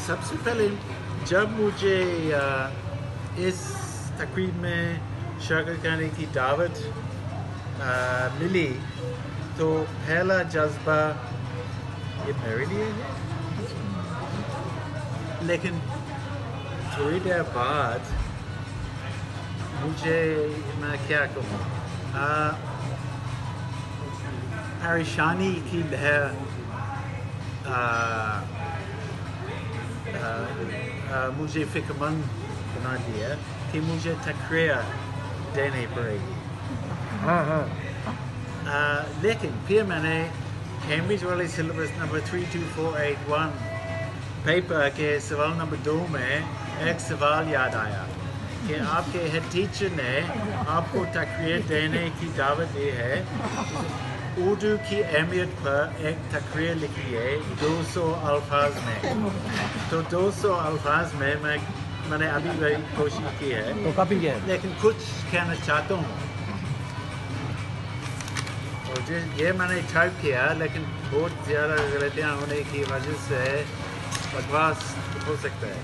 سب سے پہلے جب مجھے اس تقریر میں شرکت کرنے کی دعوت ملی تو پہلا جذبہ یہ میرے لیے ہے، لیکن تھوڑی دیر بعد مجھے میں کیا کہوں پریشانی کی لہر مجھے فکر مند بنا دیا کہ مجھے تقریر دینی پڑے گی. لیکن پھر میں نے کیمبرج والے سلیبس نمبر 32481 پیپر کے سوال نمبر 2 میں ایک سوال یاد آیا کہ آپ کے ہیڈ ٹیچر نے آپ کو تقریر دینے کی دعوت دی ہے، اردو کی اہمیت پر ایک تقریر لکھیے 200 الفاظ میں. تو 200 الفاظ میں میں نے ابھی وہی کوشش کی ہے تو کافی کیا ہے، لیکن کچھ کہنا چاہتا ہوں. اور یہ میں نے ٹائپ کیا لیکن بہت زیادہ غلطیاں ہونے کی وجہ سے بکواس ہو سکتا ہے.